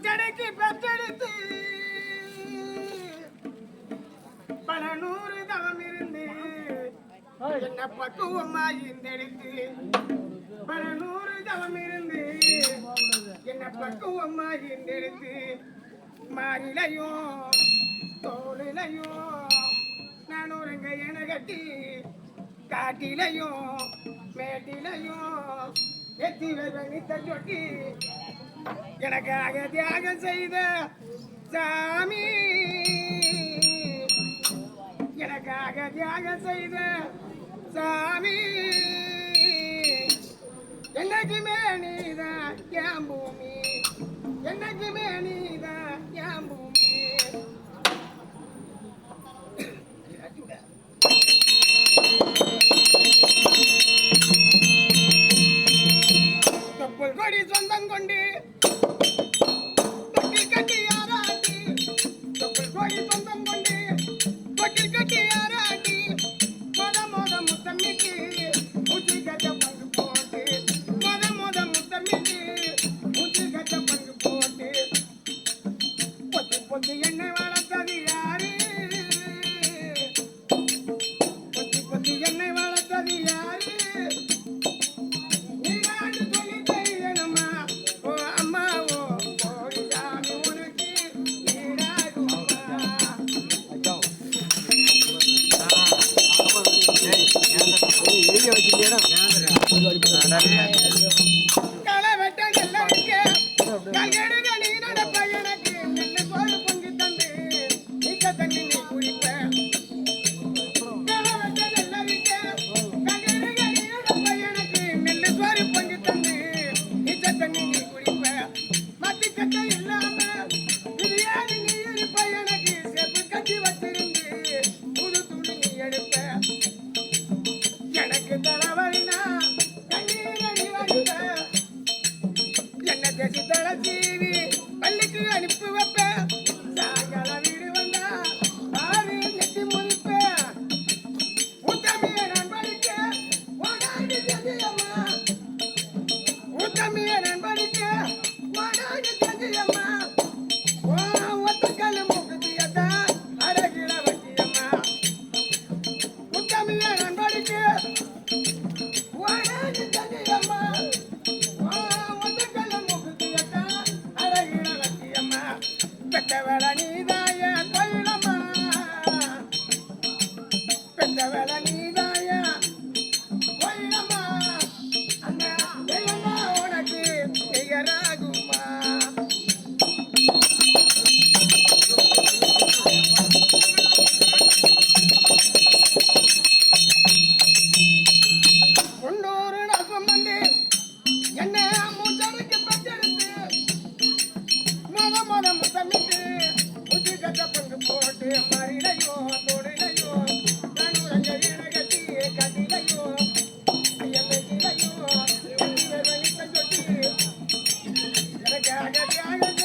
பூச்சடைக்கு பெற்றெடுத்து பல நூறு தவம் இருந்து என்ன பக்குவமாய் இந்தெடுத்து பல நூறு தவம் இருந்து என்ன பக்குவமாய் இந்தெடுத்து மாறிலையும் தோளிலையும் நான் ஒருங்க என கட்டி காட்டிலையும் மேட்டிலையும் எத்தி நித்த சொட்டி எனக்காக தியாகம் செய்த சாமி எனக்காக தியாகம் செய்த சாமி என்னைக்குமே நீதான் என் பூமி என்னைக்குமே நீதான் என் பூமி தொப்புள் கொடி சொந்தம் கொண்டு தொட்டில் கட்டி ஆராட்டி தொப்புள் கொடி சொந்தம் கொண்டு தொட்டில் கட்டி ஆராட்டி மொத முத்தமிட்டு ஊற்றி கட்ட பங்கு போட்டு மொத முத்தமிட்டு ஊற்றி கட்ட பங்கு போட்டு பொத்து பொத்து எண்ணெய் வளர்த்தது யாரு பொத்து பொத்து எண்ணெய் வளர்த்தது யாரு எனக்கு தலைவலினா கண்ணீரடி வருத என்ன தேசி தள ஜீவி பள்ளிக்கு அனுப்பி வைப்பேன் சாயங்கால வீடு வந்தா பாரு நெட்டி முடிப்பேன் உத்தமிய நண்பனுக்க ஓடாடி தெரியுமா உத்தமிய நண்பனுக்க ஓடாடி தெரியுமா ஒத்தக்கல் முகத்தியதா அழகிட வட்டியம்மா உத்தமிய நண்பனுக்க ஓடாடி தெரியுமா ஒத்தக்கல் முகத்தியதா அழகிட வட்டியம்மா பெற்றவள நீதாய தொழிலம்மா பெற்றவள நீதாய தொழிலம்மா அந்த தெய்வமா உனக்கு நிகராகுமா முன்னூறு நசம் வந்து என்ன மூச்சடைக்கு பச்செடுத்து மொத முத்தமிட்டு உச்சி கட்ட பங்கு போட்டு மறிலையோ தொழிலையோ கண்ணுரங்க இணகட்டி கட்டிலையோ ஐயமையிலையோ கட்டி சொட்டி எனக்காக தியாகம்